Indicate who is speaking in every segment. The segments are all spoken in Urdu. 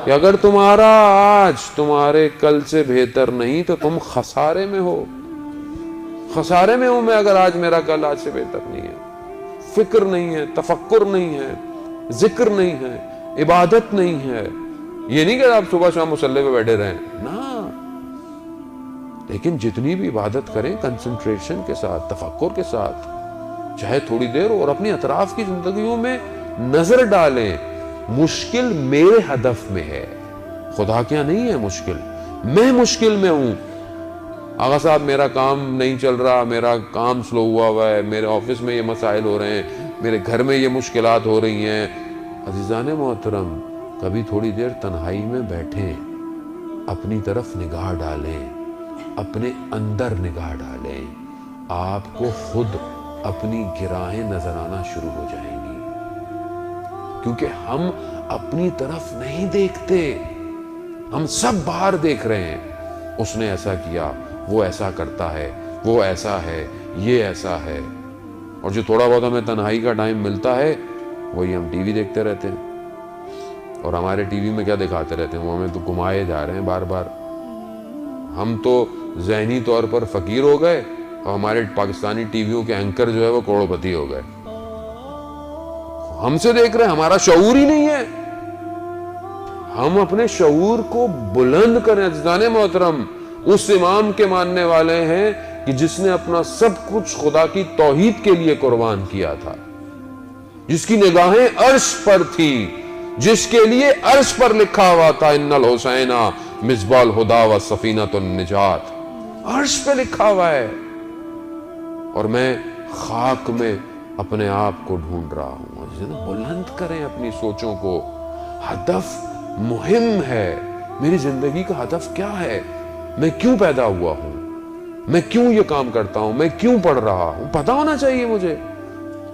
Speaker 1: کہ اگر تمہارا آج تمہارے کل سے بہتر نہیں تو تم خسارے میں ہو. خسارے میں ہوں میں اگر آج میرا کل آج سے بہتر نہیں ہے. فکر نہیں ہے, تفکر نہیں ہے, ذکر نہیں ہے, عبادت نہیں ہے. یہ نہیں کہ آپ صبح شام مصلی پہ بیٹھے رہیں نا, لیکن جتنی بھی عبادت کریں کنسنٹریشن کے ساتھ, تفکر کے ساتھ, چاہے تھوڑی دیر اور اپنی اطراف کی زندگیوں میں نظر ڈالیں. مشکل میرے ہدف میں ہے, خدا کیا نہیں ہے مشکل, میں مشکل میں ہوں. آغا صاحب میرا کام نہیں چل رہا, میرا کام سلو ہوا ہے, میرے آفس میں یہ مسائل ہو رہے ہیں, میرے گھر میں یہ مشکلات ہو رہی ہیں. عزیزان محترم, کبھی تھوڑی دیر تنہائی میں بیٹھیں, اپنی طرف نگاہ ڈالیں, اپنے اندر نگاہ ڈالیں, آپ کو خود اپنی گراہیں نظر آنا شروع ہو جائیں گی. کیونکہ ہم اپنی طرف نہیں دیکھتے, ہم سب باہر دیکھ رہے ہیں. اس نے ایسا کیا, وہ ایسا کرتا ہے, وہ ایسا ہے, یہ ایسا ہے. اور جو تھوڑا بہت ہمیں تنہائی کا ٹائم ملتا ہے وہی ہم ٹی وی دیکھتے رہتے ہیں. اور ہمارے ٹی وی میں کیا دکھاتے رہتے ہیں, وہ ہمیں تو گھمائے جا رہے ہیں بار بار. ہم تو ذہنی طور پر فقیر ہو گئے اور ہمارے پاکستانی ٹی ویوں کے اینکر جو ہے وہ کروڑ پتی ہو گئے. ہم سے دیکھ رہے ہیں, ہمارا شعور ہی نہیں ہے. ہم اپنے شعور کو بلند کریں. عزیزان محترم, اس امام کے ماننے والے ہیں کہ جس نے اپنا سب کچھ خدا کی توحید کے لیے قربان کیا تھا, جس کی نگاہیں عرش پر تھی, جس کے لیے عرش پر لکھا ہوا تھا ان الحسین مصباح الہدی و سفینۃ النجات. عرش پہ لکھا ہوا ہے, اور میں خاک میں اپنے آپ کو ڈھونڈ رہا ہوں. بلند کریں اپنی سوچوں کو. ہدف مہم ہے. میری زندگی کا ہدف کیا ہے, میں کیوں پیدا ہوا ہوں, میں کیوں یہ کام کرتا ہوں, میں کیوں پڑھ رہا ہوں, پتہ ہونا چاہیے مجھے,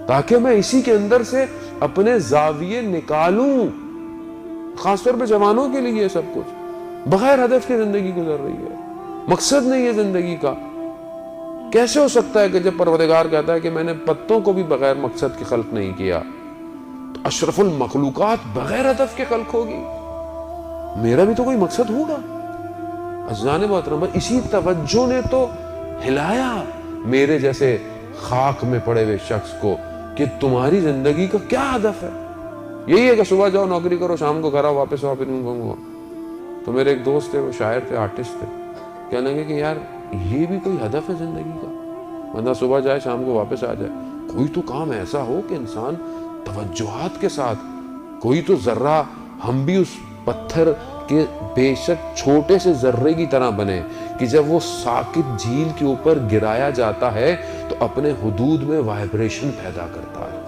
Speaker 1: تاکہ میں اسی کے اندر سے اپنے زاویے نکالوں. خاص طور پہ جوانوں کے لیے سب کچھ بغیر ہدف کے زندگی گزر رہی ہے, مقصد نہیں ہے زندگی کا. کیسے ہو سکتا ہے کہ جب پروردگار کہتا ہے کہ میں نے پتوں کو بھی بغیر مقصد کے خلق نہیں کیا, تو اشرف المخلوقات بغیر ہدف کے خلق ہوگی. میرا بھی تو کوئی مقصد ہوگا. عزیزان محترم, اسی توجہ نے تو ہلایا میرے جیسے خاک میں پڑے ہوئے شخص کو کہ تمہاری زندگی کا کیا ہدف ہے. یہی ہے کہ صبح جاؤ نوکری کرو, شام کو گھر آؤ, واپس آؤ, پھر گھومو. تو میرے ایک دوست تھے, وہ شاعر تھے, آرٹسٹ تھے, کہنے لگے کہ یار یہ بھی کوئی ہدف ہے زندگی کا, بندہ صبح جائے شام کو واپس آ جائے. کوئی تو کام ایسا ہو کہ انسان توجہات کے ساتھ, کوئی تو ذرہ ہم بھی اس پتھر کے بے شک چھوٹے سے ذرے کی طرح بنے کہ جب وہ ساکت جھیل کے اوپر گرایا جاتا ہے تو اپنے حدود میں وائبریشن پیدا کرتا ہے.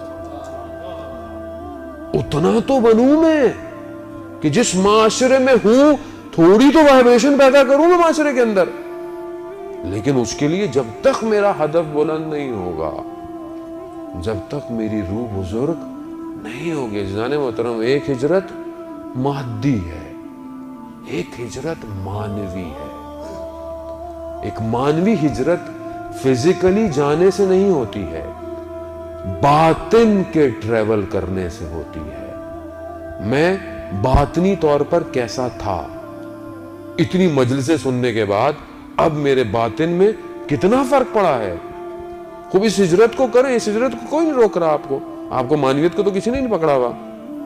Speaker 1: اتنا تو بنوں میں کہ جس معاشرے میں ہوں تھوڑی تو وائبریشن پیدا کروں میں معاشرے کے اندر. لیکن اس کے لیے جب تک میرا ہدف بلند نہیں ہوگا, جب تک میری روح بزرگ نہیں ہوگی. جنان محترم, ایک ہجرت مادی ہے, ایک ہجرت مانوی ہے. ایک مانوی ہجرت فزیکلی جانے سے نہیں ہوتی ہے, باطن کے ٹریول کرنے سے ہوتی ہے. میں باطنی طور پر کیسا تھا, اتنی مجلسیں سننے کے بعد اب میرے باطن میں کتنا فرق پڑا ہے. خوب اس ہجرت کو کریں, اس ہجرت کو کوئی نہیں روک رہا آپ کو. آپ کو مانویت کو تو کسی نے نہیں پکڑا ہوا.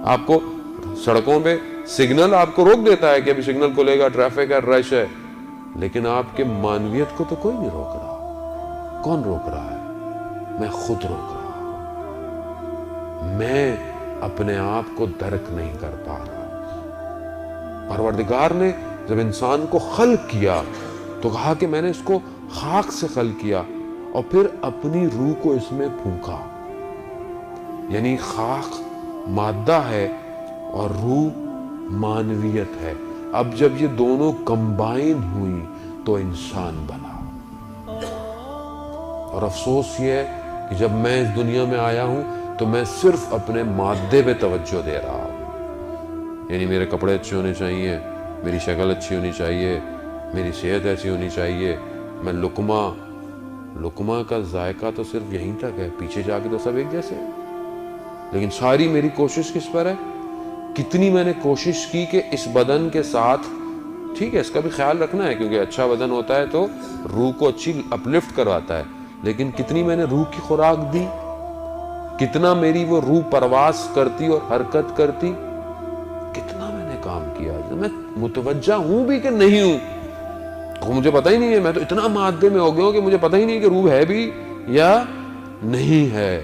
Speaker 1: آپ کو سڑکوں پہ سگنل آپ کو روک دیتا ہے کہ ابھی سگنل کو لے گا, ٹریفک ہے, رش ہے, لیکن آپ کے مانویت کو تو کوئی نہیں روک رہا. کون روک رہا ہے؟ میں خود روک رہا ہوں. میں اپنے آپ کو درک نہیں کر پا رہا. پروردگار نے جب انسان کو خلق کیا تو کہا کہ میں نے اس کو خاک سے خلق کیا اور پھر اپنی روح کو اس میں پھونکا. یعنی خاک مادہ ہے اور روح مانویت ہے. اب جب یہ دونوں کمبائن ہوئی تو انسان بنا. اور افسوس یہ ہے کہ جب میں اس دنیا میں آیا ہوں تو میں صرف اپنے مادے پہ توجہ دے رہا ہوں. یعنی میرے کپڑے اچھے ہونے چاہیے, میری شکل اچھی ہونی چاہیے, میری صحت ایسی ہونی چاہیے. میں لقمہ کا ذائقہ تو صرف یہیں تک ہے, پیچھے جا کے تو سب ایک جیسے ہیں. لیکن ساری میری کوشش کس پر ہے کتنی میں نے کوشش کی کہ اس بدن کے ساتھ، ٹھیک ہے اس کا بھی خیال رکھنا ہے کیونکہ اچھا بدن ہوتا ہے تو روح کو اچھی اپلفٹ کرواتا ہے، لیکن کتنی میں نے روح کی خوراک دی، کتنا میری وہ روح پرواز کرتی اور حرکت کرتی، کتنا میں نے کام کیا، میں متوجہ ہوں بھی کہ نہیں ہوں، مجھے پتہ ہی نہیں ہے، میں تو اتنا مادے میں ہو گیا ہوں کہ مجھے پتہ ہی نہیں کہ روح ہے بھی یا نہیں ہے۔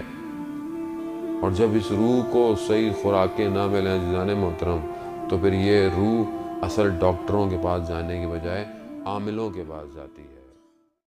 Speaker 1: اور جب اس روح کو صحیح خوراکیں نہ ملیں عزیزان محترم، تو پھر یہ روح اصل ڈاکٹروں کے پاس جانے کی بجائے عاملوں کے پاس جاتی ہے۔